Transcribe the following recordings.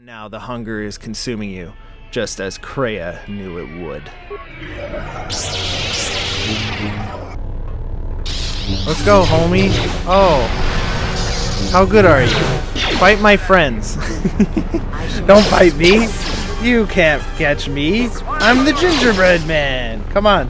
Now the hunger is consuming you, just as Kreia knew it would. Let's go, homie. Oh. How good are you? Fight my friends. Don't fight me. You can't catch me. I'm the gingerbread man. Come on.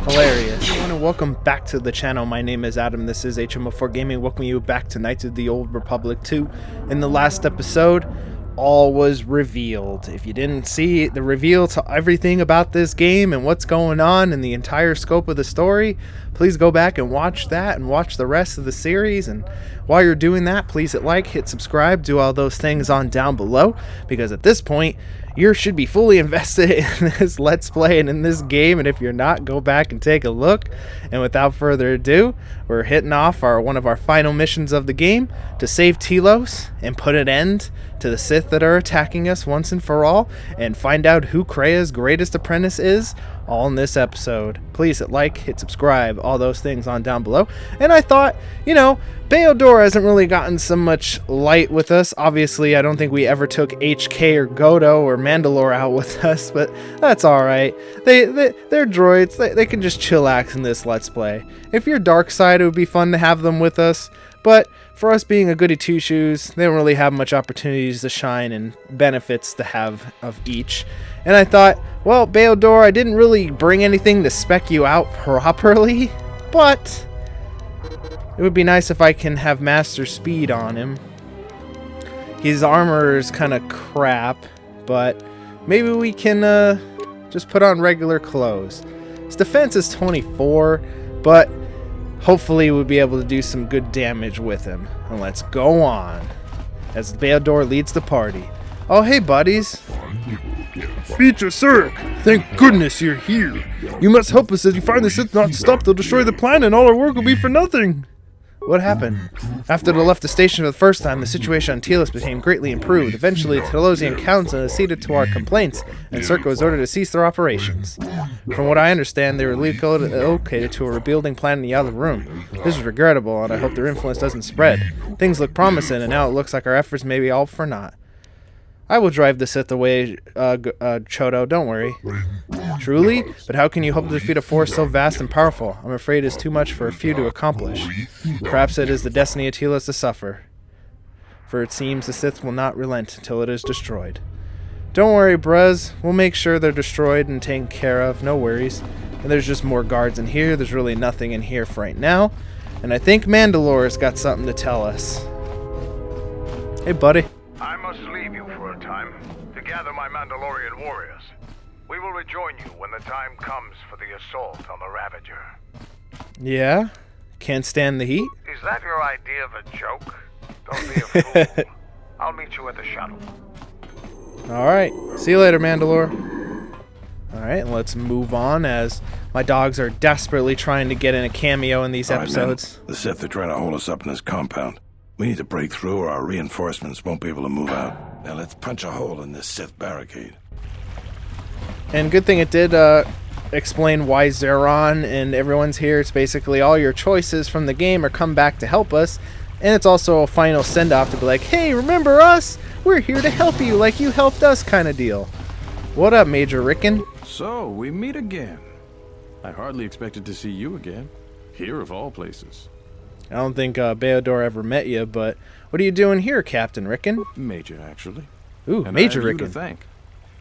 Hilarious. Everyone, and welcome back to the channel. My name is Adam. This is HM04 Gaming. Welcome you back to Knights of the Old Republic 2. In the last episode, all was revealed. If you didn't see the reveal to everything about this game and what's going on and the entire scope of the story, please go back and watch that and watch the rest of the series. And while you're doing that, please hit like, hit subscribe, do all those things on down below, because at this point you should be fully invested in this Let's Play and in this game. And if you're not, go back and take a look. And without further ado, we're hitting off one of our final missions of the game to save Telos and put an end to the Sith that are attacking us once and for all, and find out who Kreia's greatest apprentice is, all in this episode. Please hit like, hit subscribe, all those things on down below. And I thought, you know, Beodor hasn't really gotten so much light with us. Obviously, I don't think we ever took HK or Godo or Mandalore out with us, but that's alright. They're droids. They can just chillax in this Let's Play. If you're dark side, it would be fun to have them with us, but for us being a goody two-shoes, they don't really have much opportunities to shine and benefits to have of each. And I thought, well, Beodor, I didn't really bring anything to spec you out properly, but it would be nice if I can have master speed on him. His armor is kind of crap, but maybe we can just put on regular clothes. His defense is 24, but hopefully we'll be able to do some good damage with him. And let's go on as Beodor leads the party. Oh, hey, buddies. Beecher Cirque, thank goodness you're here. You must help us as you find the Sith not stop. They'll destroy the planet and all our work will be for nothing. What happened? After they left the station for the first time, the situation on Telos became greatly improved. Eventually, the Telosian Council acceded to our complaints, and Cirque was ordered to cease their operations. From what I understand, they were relocated to a rebuilding plant in the other room. This is regrettable, and I hope their influence doesn't spread. Things look promising, and now it looks like our efforts may be all for naught. I will drive the Sith away, Chodo, don't worry. Truly? But how can you hope to defeat a force so vast and powerful? I'm afraid it is too much for a few to accomplish. Perhaps it is the destiny of Telos to suffer, for it seems the Sith will not relent until it is destroyed. Don't worry, bruz. We'll make sure they're destroyed and taken care of, no worries. And there's just more guards in here. There's really nothing in here for right now. And I think Mandalore's got something to tell us. Hey, buddy. I must leave you for a time to gather my Mandalorian warriors. We will rejoin you when the time comes for the assault on the Ravager. Yeah? Can't stand the heat? Is that your idea of a joke? Don't be a fool. I'll meet you at the shuttle. Alright. See you later, Mandalore. Alright, let's move on as my dogs are desperately trying to get in a cameo in these episodes. Man, the Sith are trying to hold us up in this compound. We need to break through or our reinforcements won't be able to move out. Now let's punch a hole in this Sith barricade. And good thing it did explain why Zeron and everyone's here. It's basically all your choices from the game are come back to help us. And it's also a final send-off to be like, hey, remember us? We're here to help you like you helped us kind of deal. What up, Major Rickon? So, we meet again. I hardly expected to see you again. Here of all places. I don't think Beodor ever met you, but what are you doing here, Captain Rickon? Major, actually. Ooh, and Major I have Rickon. You to thank.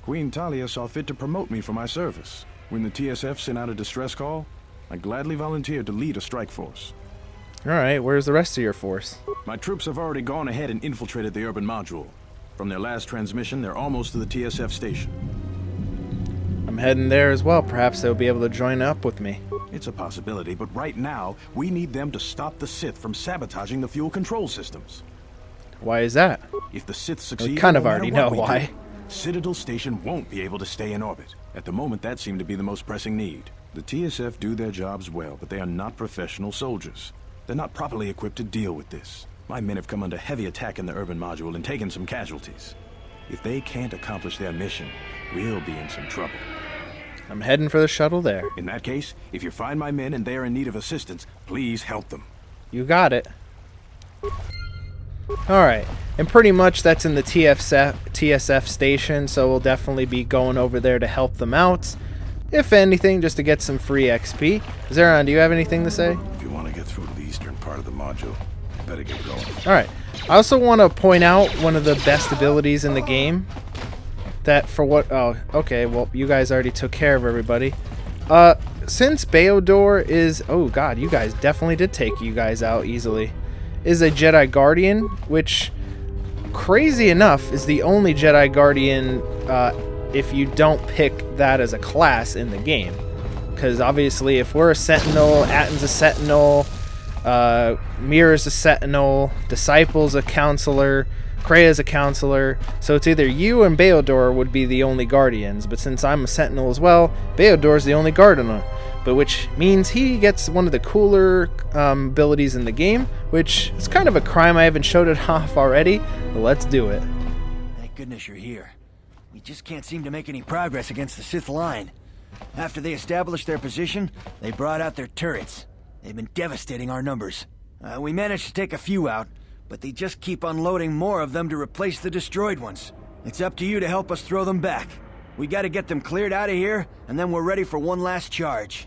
Queen Talia saw fit to promote me for my service. When the TSF sent out a distress call, I gladly volunteered to lead a strike force. Alright, where's the rest of your force? My troops have already gone ahead and infiltrated the urban module. From their last transmission, they're almost to the TSF station. I'm heading there as well. Perhaps they'll be able to join up with me. It's a possibility, but right now, we need them to stop the Sith from sabotaging the fuel control systems. Why is that? If the Sith succeed, We kind of no already matter know what we why. do, Citadel Station won't be able to stay in orbit. At the moment, that seemed to be the most pressing need. The TSF do their jobs well, but they are not professional soldiers. They're not properly equipped to deal with this. My men have come under heavy attack in the urban module and taken some casualties. If they can't accomplish their mission, we'll be in some trouble. I'm heading for the shuttle there. In that case, if you find my men and they are in need of assistance, please help them. You got it. Alright, and pretty much that's in the TSF station, so we'll definitely be going over there to help them out. If anything, just to get some free XP. Zeron, do you have anything to say? If you want to get through to the eastern part of the module, you better get going. Alright, I also want to point out one of the best abilities in the game. That for what... Oh, okay, well, you guys already took care of everybody. Since Beodor is... Oh, God, you guys definitely did take you guys out easily. Is a Jedi Guardian, which, crazy enough, is the only Jedi Guardian if you don't pick that as a class in the game. Because obviously, if we're a Sentinel, Atton's a Sentinel, Mira's a Sentinel, Disciple's a Counselor, Krea's a Counselor, so it's either you and Beodor would be the only Guardians, but since I'm a Sentinel as well, Beodor's the only Guardian. But which means he gets one of the cooler abilities in the game, which is kind of a crime I haven't showed it off already, but let's do it. Thank goodness you're here. We just can't seem to make any progress against the Sith line. After they established their position, they brought out their turrets. They've been devastating our numbers. We managed to take a few out, but they just keep unloading more of them to replace the destroyed ones. It's up to you to help us throw them back. We gotta get them cleared out of here, and then we're ready for one last charge.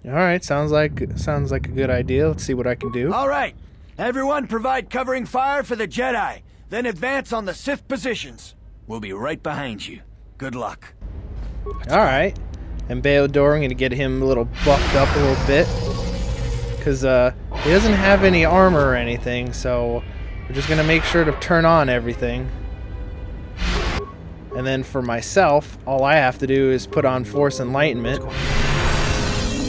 Alright, sounds like a good idea. Let's see what I can do. Alright, everyone provide covering fire for the Jedi, then advance on the Sith positions. We'll be right behind you. Good luck. Alright, and Beodor, I'm going to get him a little buffed up a little bit. Because he doesn't have any armor or anything, so we're just going to make sure to turn on everything. And then for myself, all I have to do is put on Force Enlightenment.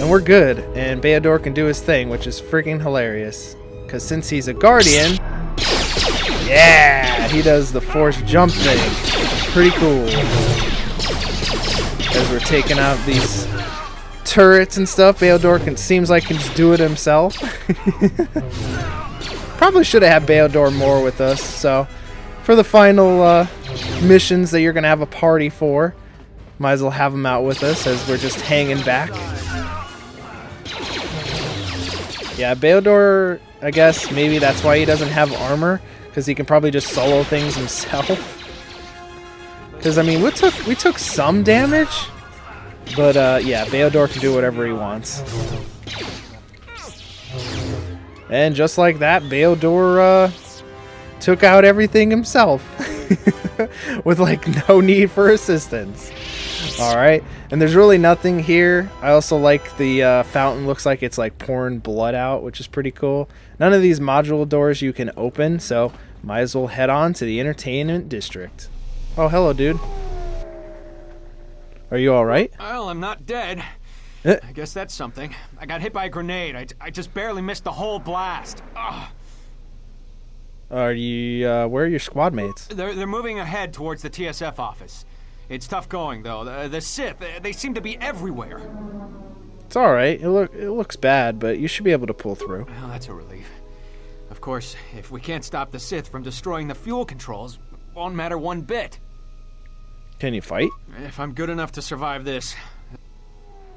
And we're good, and Beodor can do his thing, which is freaking hilarious. Because since he's a Guardian, yeah, he does the Force jump thing. It's pretty cool. As we're taking out these turrets and stuff, Beodor seems like can just do it himself. Probably should have had Beodor more with us, so for the final missions that you're going to have a party for, might as well have him out with us as we're just hanging back. Yeah, Beodor, I guess maybe that's why he doesn't have armor, because he can probably just solo things himself. Because, I mean, we took some damage, but, yeah, Beodor can do whatever he wants. And just like that, Beodor, took out everything himself. With, like, no need for assistance. Alright, and there's really nothing here. I also like the fountain. Looks like it's like pouring blood out, which is pretty cool. None of these module doors you can open, so might as well head on to the entertainment district. Oh, hello, dude. Are you alright? Well, I'm not dead. I guess that's something. I got hit by a grenade. I just barely missed the whole blast. Ugh. Are you, where are your squad mates? They're moving ahead towards the TSF office. It's tough going, though. The Sith, they seem to be everywhere. It's alright. It looks bad, but you should be able to pull through. Well, that's a relief. Of course, if we can't stop the Sith from destroying the fuel controls, it won't matter one bit. Can you fight? If I'm good enough to survive this.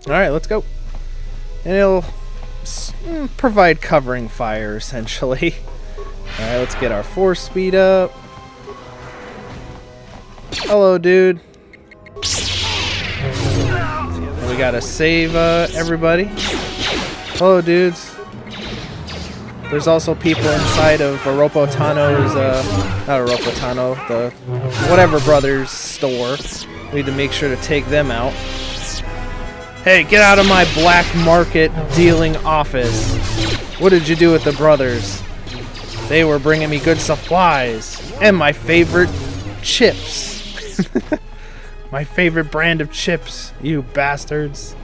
Alright, let's go. And it'll provide covering fire, essentially. Alright, let's get our force speed up. Hello, dude. And we gotta save everybody. Hello, dudes. There's also people inside of Oropo Tano's, not Oropo Tano, the whatever brothers store. We need to make sure to take them out. Hey, get out of my black market dealing office. What did you do with the brothers? They were bringing me good supplies and my favorite chips. My favorite brand of chips, you bastards.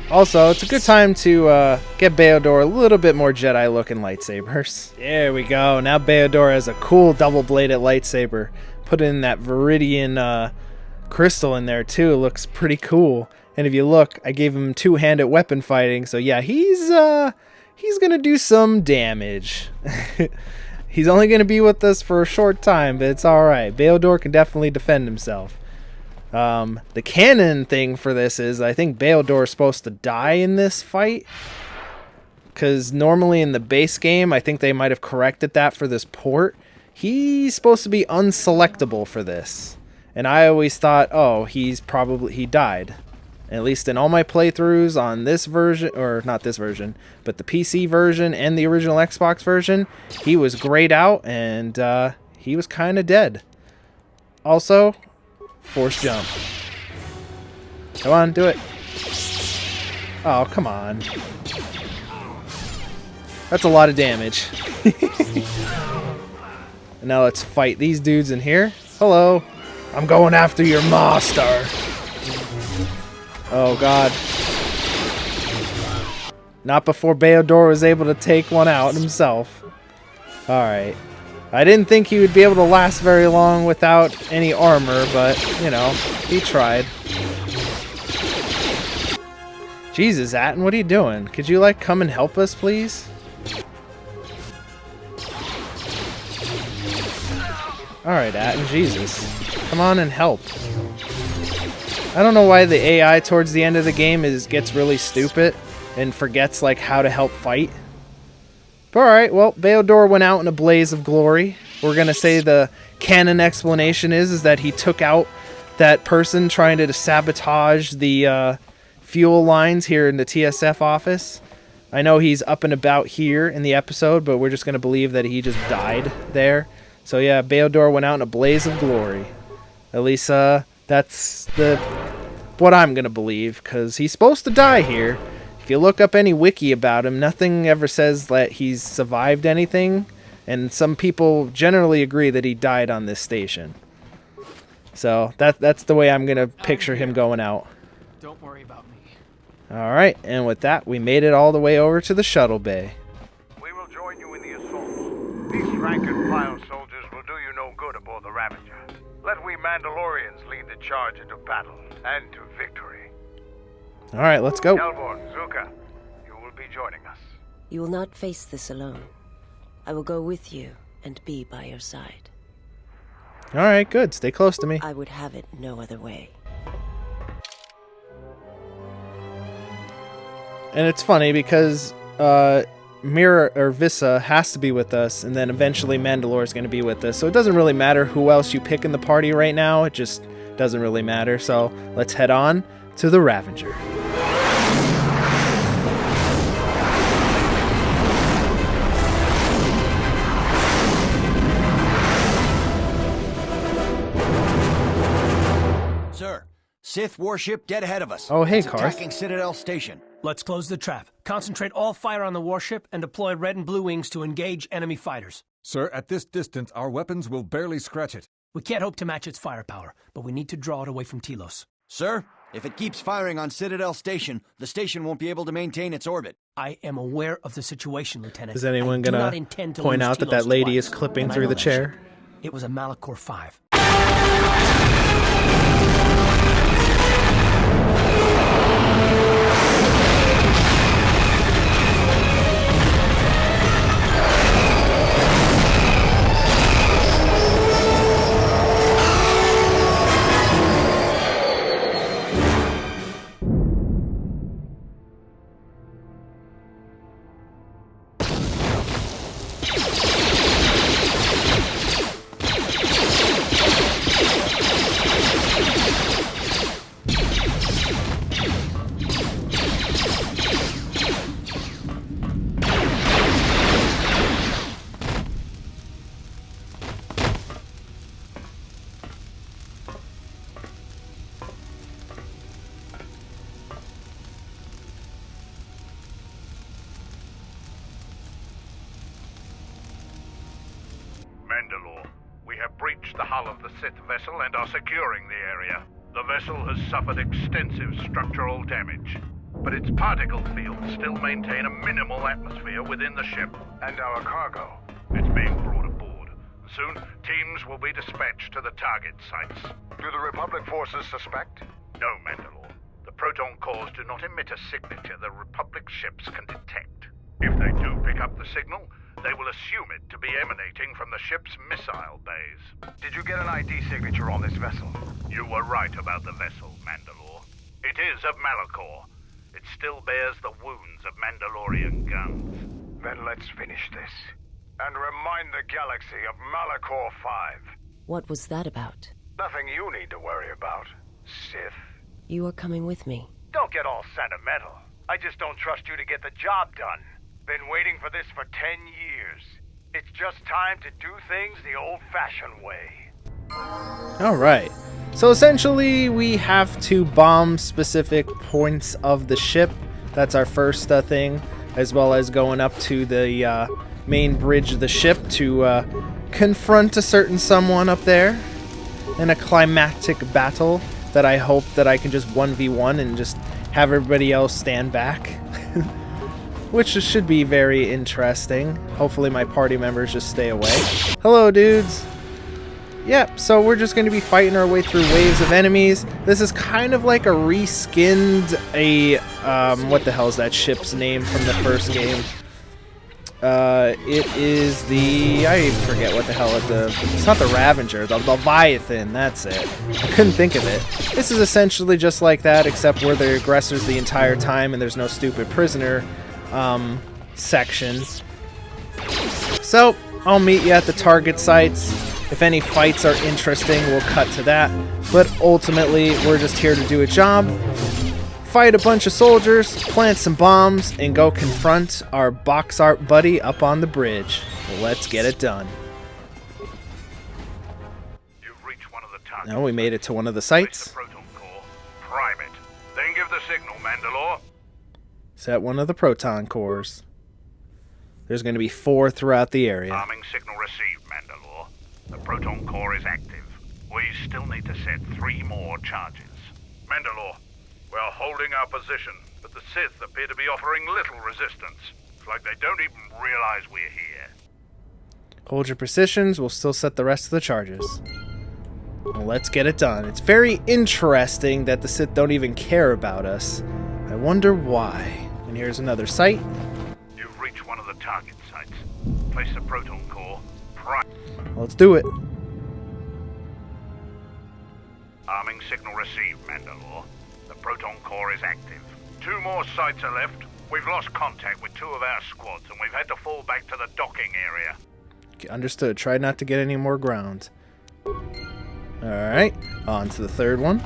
Also, it's a good time to get Beodor a little bit more Jedi-looking lightsabers. There we go. Now Beodor has a cool double-bladed lightsaber. Put in that Viridian crystal in there, too. It looks pretty cool. And if you look, I gave him two-handed weapon fighting. So, yeah, he's going to do some damage. He's only going to be with us for a short time, but it's alright. Beodor can definitely defend himself. The canon thing for this is I think Beodor is supposed to die in this fight. Because normally in the base game, I think they might have corrected that for this port. He's supposed to be unselectable for this. And I always thought, oh, he died. At least in all my playthroughs on this version, or not this version, but the PC version and the original Xbox version, he was grayed out and he was kind of dead. Also, force jump. Come on, do it. Oh, come on. That's a lot of damage. And now let's fight these dudes in here. Hello. I'm going after your master. Oh, God. Not before Beodor was able to take one out himself. Alright. I didn't think he would be able to last very long without any armor, but, you know, he tried. Jesus, Atten, what are you doing? Could you, like, come and help us, please? Alright, Atten, Jesus. Come on and help. I don't know why the AI towards the end of the game gets really stupid and forgets, like, how to help fight. But alright, well, Beodor went out in a blaze of glory. We're gonna say the canon explanation is that he took out that person trying to sabotage the fuel lines here in the TSF office. I know he's up and about here in the episode, but we're just gonna believe that he just died there. So yeah, Beodor went out in a blaze of glory. At least that's what I'm gonna believe, because he's supposed to die here. If you look up any wiki about him, nothing ever says that he's survived anything, and some people generally agree that he died on this station. So that's the way I'm gonna picture him going out. Don't worry about me. Alright, and with that, we made it all the way over to the shuttle bay. We will join you in the assault. These rank-and-file soldiers will do you no good aboard the Ravager. Let we Mandalorians lead the charge into battle and to victory. Alright, let's go. Elborn, Zuka, you will be joining us. You will not face this alone. I will go with you and be by your side. Alright, good. Stay close to me. I would have it no other way. And it's funny because Mira or Vissa has to be with us, and then eventually Mandalore is going to be with us. So it doesn't really matter who else you pick in the party right now. It just doesn't really matter. So let's head on to the Ravager. Sir, Sith warship dead ahead of us. Oh, hey, It's Karth. attacking Citadel Station. Let's close the trap. Concentrate all fire on the warship and deploy red and blue wings to engage enemy fighters. Sir, at this distance, our weapons will barely scratch it. We can't hope to match its firepower, but we need to draw it away from Telos. Sir, if it keeps firing on Citadel Station, the station won't be able to maintain its orbit. I am aware of the situation, Lieutenant. Is anyone I do gonna not intend to point lose out that Telos that lady twice, is clipping and I through know the that chair? ship. It was a Malachor 5. Mandalore, we have breached the hull of the Sith vessel and are securing the area. The vessel has suffered extensive structural damage, but its particle fields still maintain a minimal atmosphere within the ship and our cargo. It's being brought aboard. Soon, teams will be dispatched to the target sites. Do the Republic forces suspect? No, Mandalore. The proton cores do not emit a signature the Republic ships can detect. If they do pick up the signal, they will assume it to be emanating from the ship's missile bays. Did you get an ID signature on this vessel? You were right about the vessel, Mandalore. It is of Malachor. it still bears the wounds of Mandalorian guns. Then let's finish this. And remind the galaxy of Malachor 5. What was that about? Nothing you need to worry about, Sith. You are coming with me. Don't get all sentimental. I just don't trust you to get the job done. Been waiting for this for 10 years. It's just time to do things the old-fashioned way. Alright. So essentially, we have to bomb specific points of the ship. That's our first thing. As well as going up to the main bridge of the ship to confront a certain someone up there in a climactic battle that I hope that I can just 1v1 and just have everybody else stand back. Which should be very interesting. Hopefully my party members just stay away. Hello, dudes. Yep, so we're just going to be fighting our way through waves of enemies. This is kind of like a reskinned what the hell is that ship's name from the first game? It is the... I forget what the hell it's not the Ravager, the Leviathan, that's it. I couldn't think of it. This is essentially just like that, except we're the aggressors the entire time and there's no stupid prisoner section. So, I'll meet you at the target sites. If any fights are interesting, we'll cut to that. But ultimately, we're just here to do a job. Fight a bunch of soldiers, plant some bombs, and go confront our box art buddy up on the bridge. Let's get it done. You've reached one of the targets. Now we made it to one of the sites. The proton core, prime it, then give the signal, Mandalore. Set one of the proton cores. There's going to be 4 throughout the area. Arming signal received, Mandalore. The proton core is active. We still need to set 3 more charges. Mandalore, we're holding our position, but the Sith appear to be offering little resistance. It's like they don't even realize we're here. Hold your positions. We'll still set the rest of the charges. Well, let's get it done. It's very interesting that the Sith don't even care about us. I wonder why. And here's another site. You've reached one of the target sites. Place the proton core. Let's do it. Arming signal received, Mandalore. The proton core is active. 2 more sites are left. We've lost contact with 2 of our squads, and we've had to fall back to the docking area. Understood. Try not to get any more ground. Alright, on to the 3rd one.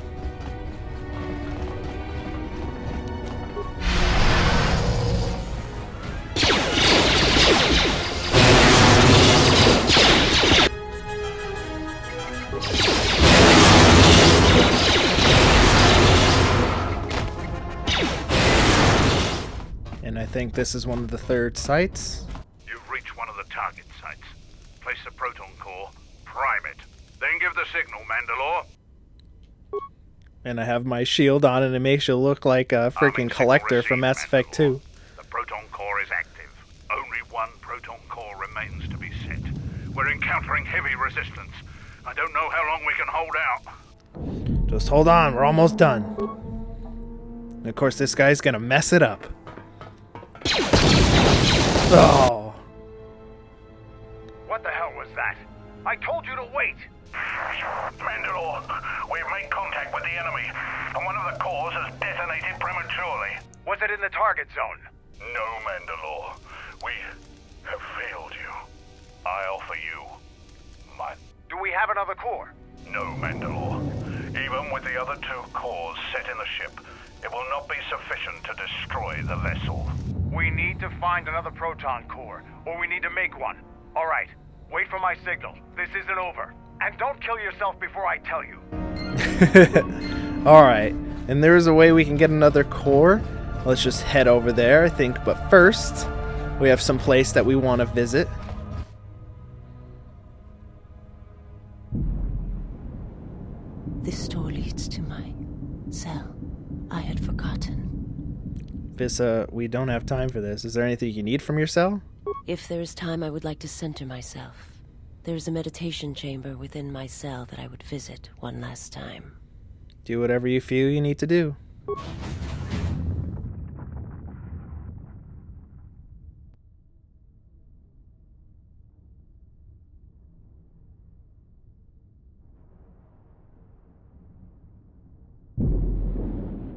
And I think this is one of the 3rd sites. You've reached one of the target sites. Place the proton core, prime it, then give the signal, Mandalore. And I have my shield on, and it makes you look like a freaking collector from Mass Effect 2. The proton core is active. Only 1 proton core remains to be set. We're encountering heavy resistance. I don't know how long we can hold out. Just hold on, we're almost done. And of course, this guy's gonna mess it up. Oh. What the hell was that? I told you to wait! Mandalore, we've made contact with the enemy, and one of the cores has detonated prematurely. Was it in the target zone? No, Mandalore. We have failed you. I offer you my... Do we have another core? No, Mandalore. Even with the other 2 cores set in the ship, it will not be sufficient to destroy the vessel. We need to find another proton core, or we need to make one. All right, wait for my signal. This isn't over. And don't kill yourself before I tell you. Alright, and there's a way we can get another core. Let's just head over there, I think. But first, we have some place that we want to visit. This door leads to my cell. I had forgotten. Vissa, we don't have time for this. Is there anything you need from your cell? If there is time, I would like to center myself. There is a meditation chamber within my cell that I would visit one last time. Do whatever you feel you need to do.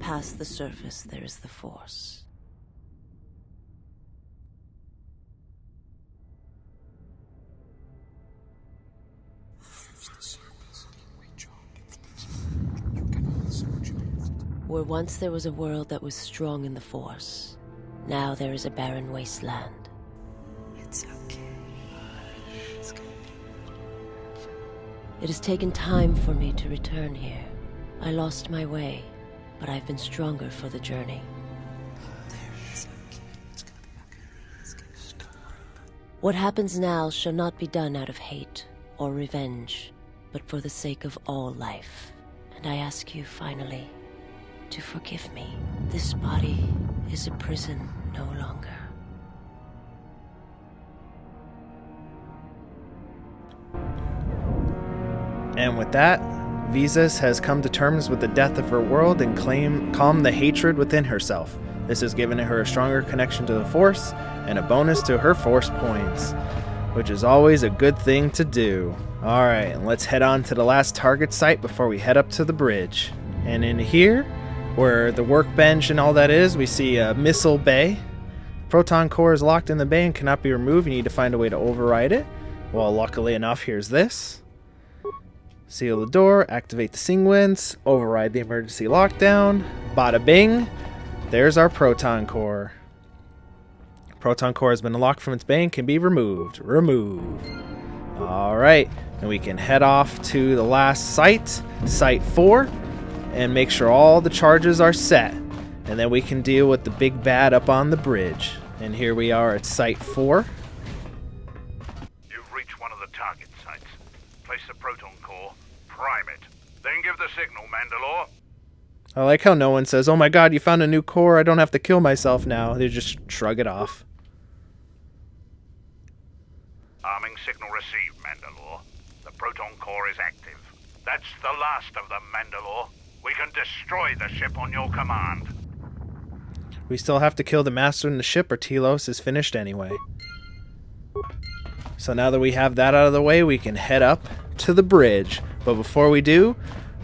past the surface, there is the Force. Where once there was a world that was strong in the Force, now there is a barren wasteland. It's okay. It's gonna be... It has taken time for me to return here. I lost my way, but I've been stronger for the journey. What happens now shall not be done out of hate or revenge, but for the sake of all life. And I ask you, finally, to forgive me. This body is a prison no longer. And with that, Visas has come to terms with the death of her world and calmed the hatred within herself. This has given her a stronger connection to the Force and a bonus to her Force points, which is always a good thing to do. Alright, let's head on to the last target site before we head up to the bridge. And in here, where the workbench and all that is, we see a missile bay. Proton core is locked in the bay and cannot be removed. You need to find a way to override it. Well, luckily enough, here's this. Seal the door, activate the sequence, override the emergency lockdown. Bada bing. There's our proton core. Proton core has been unlocked from its bay and can be removed. Remove. Alright, and we can head off to the last site, Site 4, and make sure all the charges are set. And then we can deal with the big bad up on the bridge. And here we are at Site 4. You've reached one of the target sites. Place the proton core, prime it, then give the signal, Mandalore. I like how no one says, "Oh my god, you found a new core, I don't have to kill myself now." They just shrug it off. Arming signal received, Mandalore. The proton core is active. That's the last of them, Mandalore. We can destroy the ship on your command. We still have to kill the master in the ship or Telos is finished anyway. So now that we have that out of the way, we can head up to the bridge. But before we do,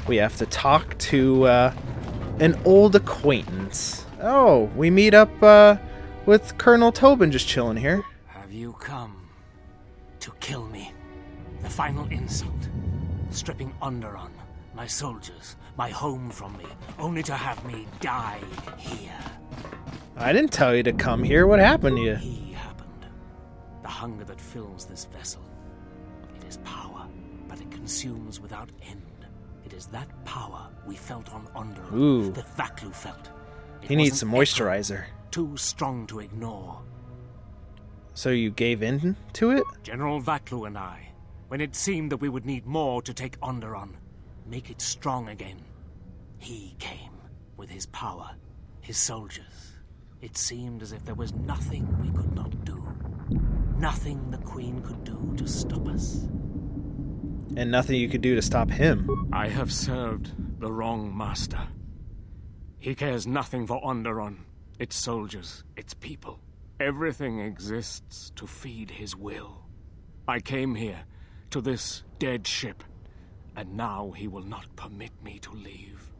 we have to talk to an old acquaintance. Oh, we meet up with Colonel Tobin just chilling here. Have you come to kill me? The final insult. Stripping Onderon, my soldiers, my home from me, only to have me die here. I didn't tell you to come here. What happened to you? He happened. The hunger that fills this vessel. It is power, but it consumes without end. It is that power we felt on Onderon. Ooh. That Vaklu felt. He needs some moisturizer. Too strong to ignore. So you gave in to it? General Vaklu and I, when it seemed that we would need more to take Onderon, make it strong again, he came with his power, his soldiers. It seemed as if there was nothing we could not do. Nothing the Queen could do to stop us. And nothing you could do to stop him. I have served the wrong master. He cares nothing for Onderon, its soldiers, its people. Everything exists to feed his will. I came here, to this dead ship, and now he will not permit me to leave.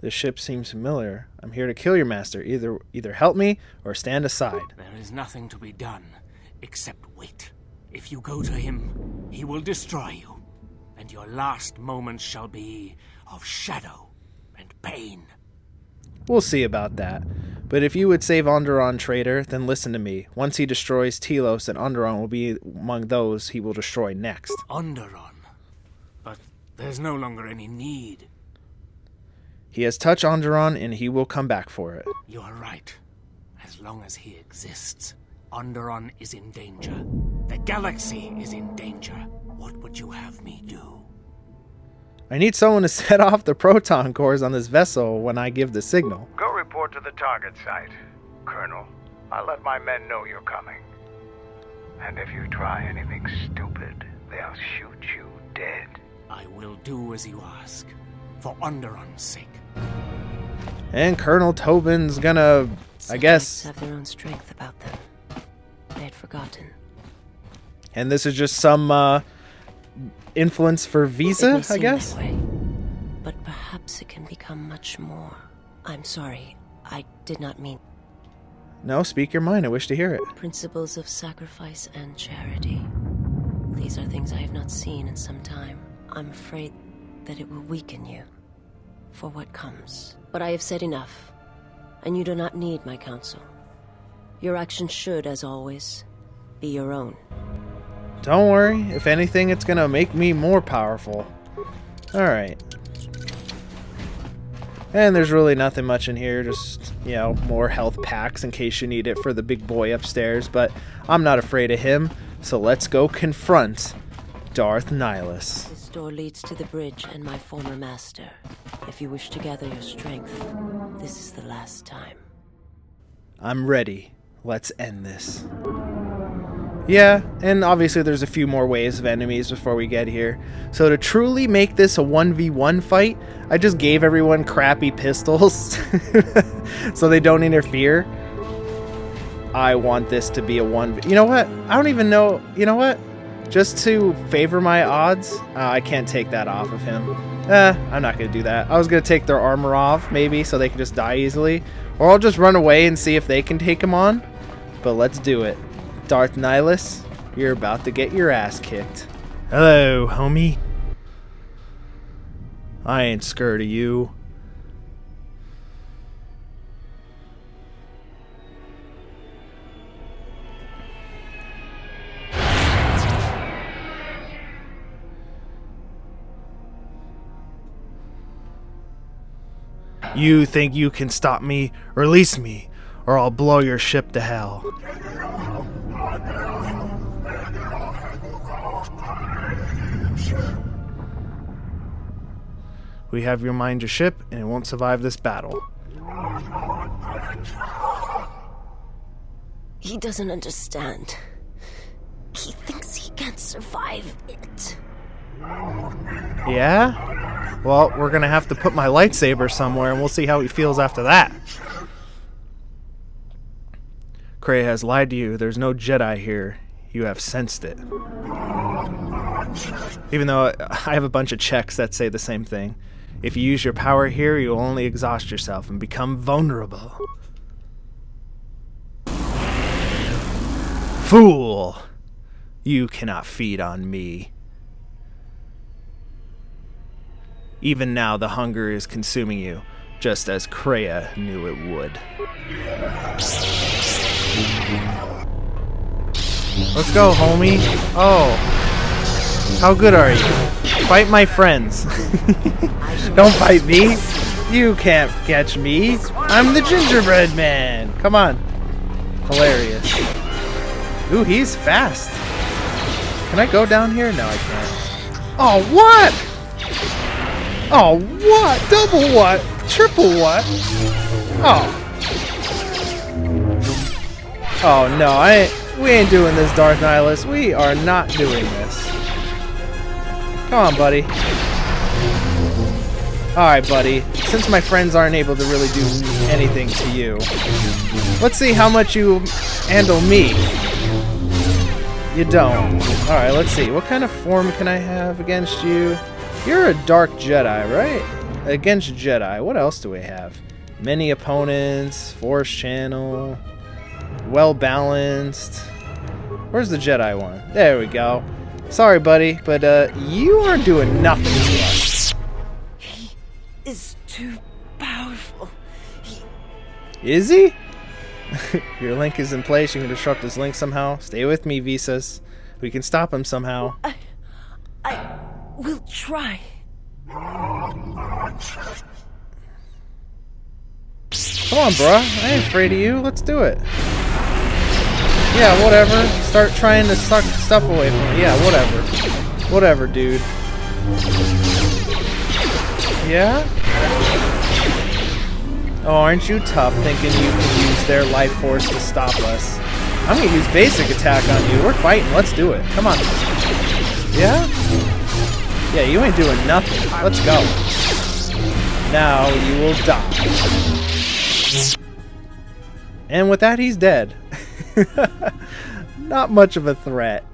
This ship seems familiar. I'm here to kill your master. Either help me or stand aside. There is nothing to be done, except wait. If you go to him, he will destroy you, and your last moments shall be of shadow and pain. We'll see about that. But if you would save Onderon, traitor, then listen to me. Once he destroys Telos, then Onderon will be among those he will destroy next. Onderon? But there's no longer any need. He has touched Onderon, and he will come back for it. You are right. As long as he exists, Onderon is in danger. The galaxy is in danger. What would you have me do? I need someone to set off the proton cores on this vessel when I give the signal. Go report to the target site, Colonel. I'll let my men know you're coming. And if you try anything stupid, they'll shoot you dead. I will do as you ask, for Onderon's sake. And Colonel Tobin's gonna, I guess... have their own strength about them. I had forgotten. And this is just some influence for Visa, I guess? That way, but perhaps it can become much more. I'm sorry. I did not mean... No, speak your mind. I wish to hear it. Principles of sacrifice and charity. These are things I have not seen in some time. I'm afraid that it will weaken you for what comes. But I have said enough, and you do not need my counsel. Your actions should, as always, be your own. Don't worry. If anything, it's gonna make me more powerful. Alright. And there's really nothing much in here, just, you know, more health packs in case you need it for the big boy upstairs, but I'm not afraid of him, so let's go confront Darth Nihilus. This door leads to the bridge and my former master. If you wish to gather your strength, this is the last time. I'm ready. Let's end this. Yeah, and obviously there's a few more waves of enemies before we get here. So to truly make this a 1v1 fight, I just gave everyone crappy pistols so they don't interfere. I want this to be a 1v... You know what? I don't even know... You know what? Just to favor my odds, I can't take that off of him. I'm not going to do that. I was going to take their armor off, maybe, so they can just die easily. Or I'll just run away and see if they can take him on. But let's do it. Darth Nihilus, you're about to get your ass kicked. Hello, homie. I ain't scared of you. You think you can stop me? Release me, or I'll blow your ship to hell. We have your mind your ship, and it won't survive this battle. He doesn't understand. He thinks he can survive it. Yeah? Well, we're gonna have to put my lightsaber somewhere, and we'll see how he feels after that. Kreia has lied to you. There's no Jedi here. You have sensed it. Even though I have a bunch of checks that say the same thing. If you use your power here, you will only exhaust yourself and become vulnerable. Fool! You cannot feed on me. Even now, the hunger is consuming you, just as Kreia knew it would. Let's go, homie. Oh. How good are you? Fight my friends. Don't fight me. You can't catch me. I'm the gingerbread man. Come on. Hilarious. Ooh, he's fast. Can I go down here? No, I can't. Oh, what? Oh, what? Double what? Triple what? Oh. Oh, no. We ain't doing this, Darth Nihilus. We are not doing this. Come on, buddy. Alright, buddy. Since my friends aren't able to really do anything to you, let's see how much you handle me. You don't. Alright, let's see. What kind of form can I have against you? You're a dark Jedi, right? Against Jedi. What else do we have? Many opponents. Force channel. Well balanced. Where's the Jedi one? There we go. Sorry, buddy, but you aren't doing nothing to us. He is too powerful. Is he? Your link is in place. You can disrupt his link somehow. Stay with me, Visas. We can stop him somehow. I will try. Come on, bruh. I ain't afraid of you. Let's do it. Yeah, whatever. Start trying to suck stuff away from me. Yeah, whatever. Whatever, dude. Yeah? Oh, aren't you tough thinking you can use their life force to stop us? I'm gonna use basic attack on you. We're fighting. Let's do it. Come on. Yeah? Yeah, you ain't doing nothing. Let's go. Now you will die. And with that, he's dead. Not much of a threat.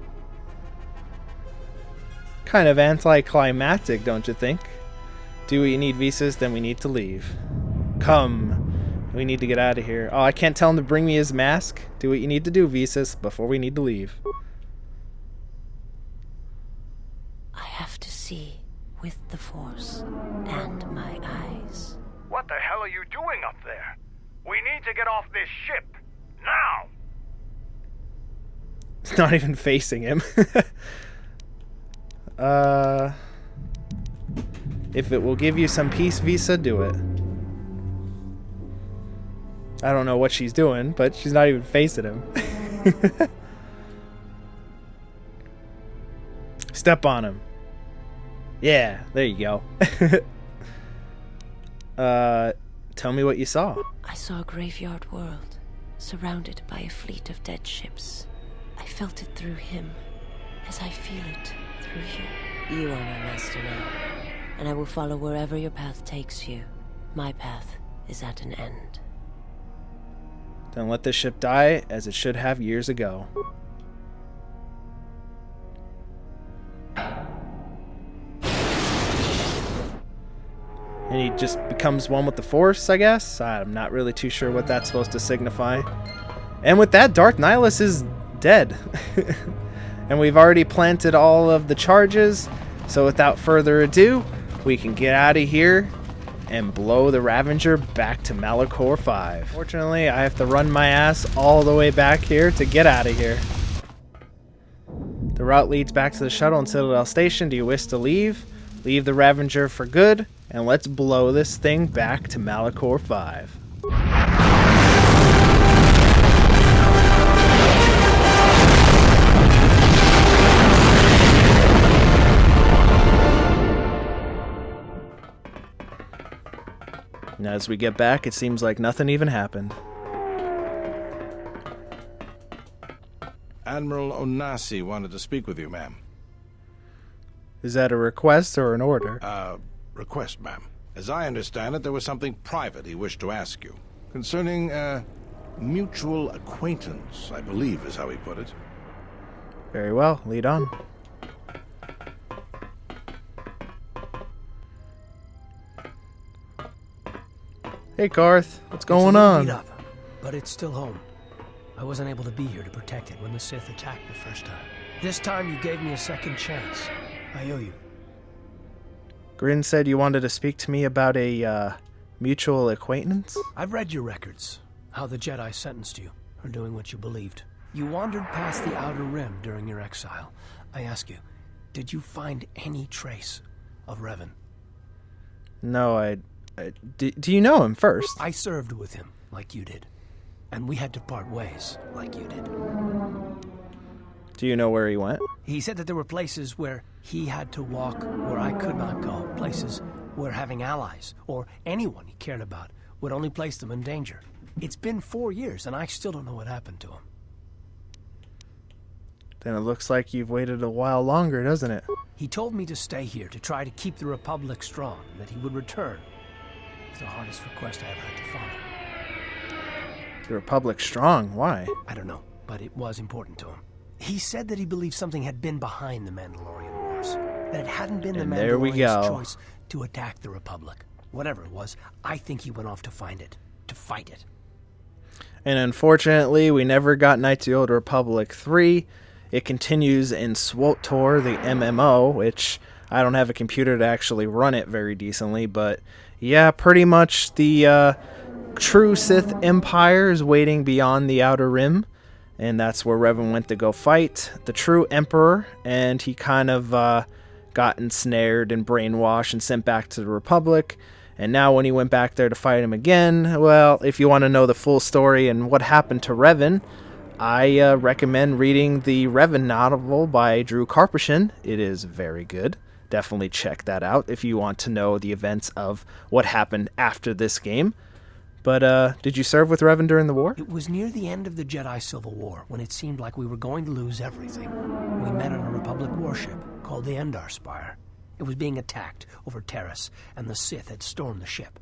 Kind of anticlimactic, don't you think? Do what you need, Visas, then we need to leave. Come. We need to get out of here. Oh, I can't tell him to bring me his mask. Do what you need to do, Visas, before we need to leave. I have to see with the Force and my eyes. What the hell are you doing up there? We need to get off this ship. Now! It's not even facing him. If it will give you some peace, Visa, do it. I don't know what she's doing, but she's not even facing him. Step on him. Yeah, there you go. Tell me what you saw. I saw a graveyard world, surrounded by a fleet of dead ships. I felt it through him, as I feel it through you. You are my master now, and I will follow wherever your path takes you. My path is at an end. Then let this ship die, as it should have years ago. And he just becomes one with the Force, I guess? I'm not really too sure what that's supposed to signify. And with that, Darth Nihilus is dead. And we've already planted all of the charges, so without further ado, we can get out of here and blow the Ravager back to Malachor 5. Fortunately, I have to run my ass all the way back here to get out of here. The route leads back to the shuttle and Citadel Station. Do you wish to leave? Leave the Ravager for good, and let's blow this thing back to Malachor 5. And as we get back, it seems like nothing even happened. Admiral Onasi wanted to speak with you, ma'am. Is that a request or an order? Request, ma'am. As I understand it, there was something private he wished to ask you. Concerning, mutual acquaintance, I believe is how he put it. Very well, lead on. Hey, Garth, what's going on? Beat up, but it's still home. I wasn't able to be here to protect it when the Sith attacked the first time. This time you gave me a second chance. I owe you. Grin said you wanted to speak to me about a, mutual acquaintance? I've read your records. How the Jedi sentenced you for doing what you believed. You wandered past the Outer Rim during your exile. I ask you, did you find any trace of Revan? No, do you know him first? I served with him, like you did. And we had to part ways, like you did. Do you know where he went? He said that there were places where he had to walk where I could not go. Places where having allies, or anyone he cared about, would only place them in danger. It's been 4 years, and I still don't know what happened to him. Then it looks like you've waited a while longer, doesn't it? He told me to stay here, to try to keep the Republic strong, and that he would return. It's the hardest request I ever had to follow. The Republic strong? Why? I don't know, but it was important to him. He said that he believed something had been behind the Mandalorian Wars. That it hadn't been the Mandalorian's choice to attack the Republic. Whatever it was, I think he went off to find it. To fight it. And unfortunately, we never got Knights of the Old Republic 3. It continues in SWTOR, the MMO, which I don't have a computer to actually run it very decently, but yeah, pretty much the true Sith Empire is waiting beyond the Outer Rim, and that's where Revan went to go fight the true Emperor, and he kind of got ensnared and brainwashed and sent back to the Republic. And now when he went back there to fight him again, well, if you want to know the full story and what happened to Revan, I recommend reading the Revan novel by Drew Karpyshyn. It is very good. Definitely check that out if you want to know the events of what happened after this game. But did you serve with Revan during the war? It was near the end of the Jedi Civil War, when it seemed like we were going to lose everything. We met on a Republic warship called the Endar Spire. It was being attacked over Terrace, and the Sith had stormed the ship.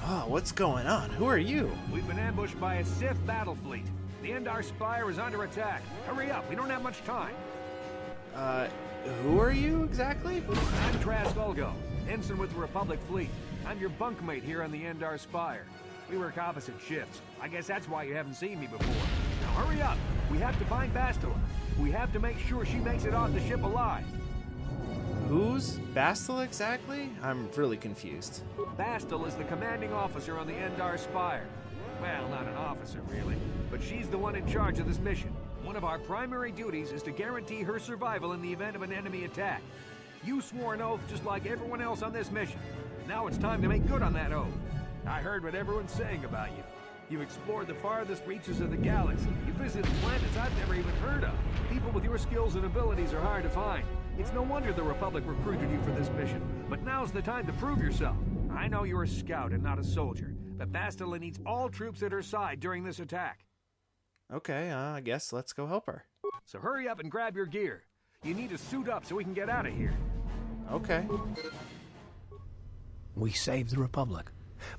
Oh, what's going on? Who are you? We've been ambushed by a Sith battle fleet. The Endar Spire is under attack. Hurry up, we don't have much time. Who are you exactly? I'm Trask Ulgo, ensign with the Republic fleet. I'm your bunkmate here on the Endar Spire. We work opposite shifts. I guess that's why you haven't seen me before. Now hurry up. We have to find Bastila. We have to make sure she makes it off the ship alive. Who's Bastila exactly? I'm really confused. Bastila is the commanding officer on the Endar Spire. Well, not an officer, really. But she's the one in charge of this mission. One of our primary duties is to guarantee her survival in the event of an enemy attack. You swore an oath just like everyone else on this mission. Now it's time to make good on that oath. I heard what everyone's saying about you. You've explored the farthest reaches of the galaxy. You visited planets I've never even heard of. People with your skills and abilities are hard to find. It's no wonder the Republic recruited you for this mission. But now's the time to prove yourself. I know you're a scout and not a soldier, but Bastila needs all troops at her side during this attack. Okay, I guess let's go help her. So hurry up and grab your gear. You need to suit up so we can get out of here. Okay. We saved the Republic,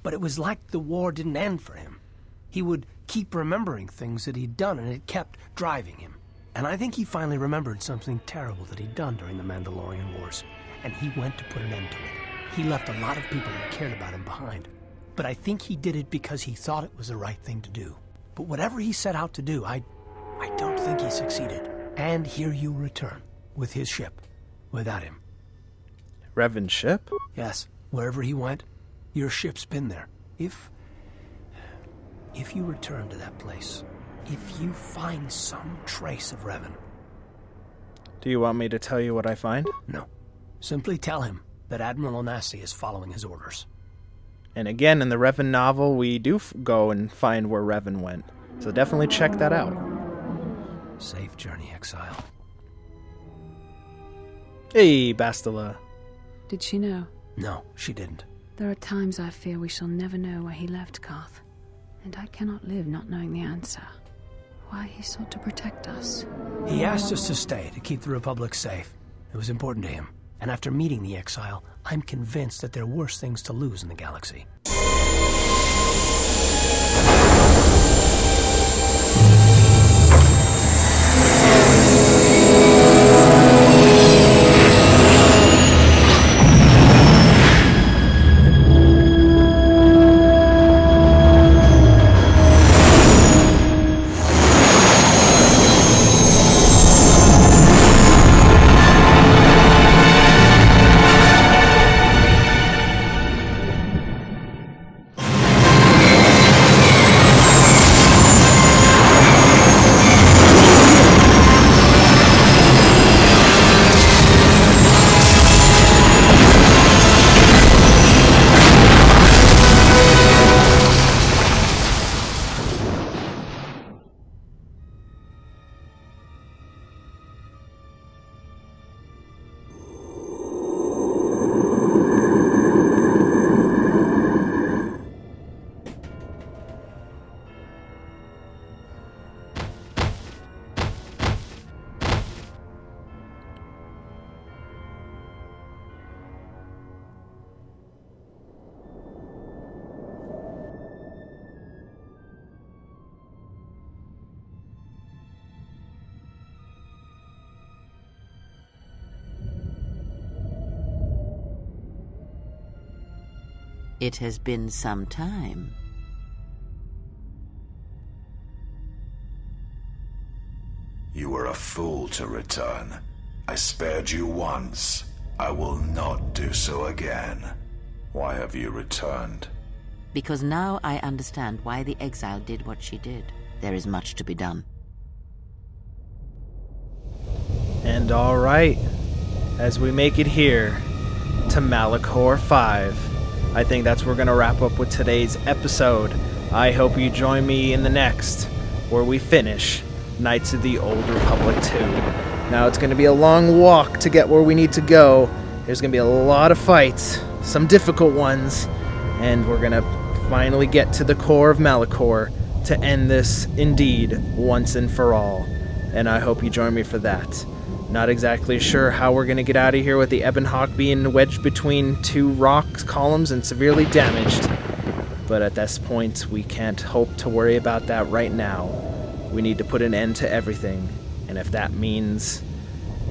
but it was like the war didn't end for him. He would keep remembering things that he'd done, and it kept driving him. And I think he finally remembered something terrible that he'd done during the Mandalorian Wars, and he went to put an end to it. He left a lot of people who cared about him behind, but I think he did it because he thought it was the right thing to do. But whatever he set out to do, I don't think he succeeded. And here you return, with his ship, without him. Revan's ship? Yes, wherever he went, your ship's been there. If you return to that place, if you find some trace of Revan... Do you want me to tell you what I find? No. Simply tell him that Admiral Onasi is following his orders. And again, in the Revan novel, we do go and find where Revan went. So definitely check that out. Safe journey, Exile. Hey, Bastila. Did she know? No, she didn't. There are times I fear we shall never know where he left Karth. And I cannot live not knowing the answer. Why he sought to protect us. He asked us to stay, to keep the Republic safe. It was important to him. And after meeting the Exile, I'm convinced that there are worse things to lose in the galaxy. It has been some time. You were a fool to return. I spared you once. I will not do so again. Why have you returned? Because now I understand why the exile did what she did. There is much to be done. And alright, as we make it here to Malachor 5, I think that's where we're going to wrap up with today's episode. I hope you join me in the next, where we finish Knights of the Old Republic 2. Now it's going to be a long walk to get where we need to go. There's going to be a lot of fights, some difficult ones, and we're going to finally get to the core of Malachor to end this indeed once and for all. And I hope you join me for that. Not exactly sure how we're going to get out of here with the Ebon Hawk being wedged between two rock columns and severely damaged. But at this point, we can't hope to worry about that right now. We need to put an end to everything, and if that means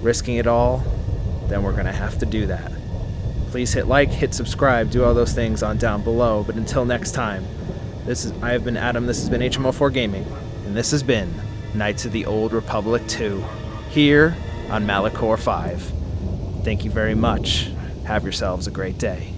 risking it all, then we're gonna have to do that. Please hit like, hit subscribe, do all those things on down below. But until next time, I have been Adam, this has been HMO4 Gaming, and this has been Knights of the Old Republic 2, here on Malachor 5. Thank you very much. Have yourselves a great day.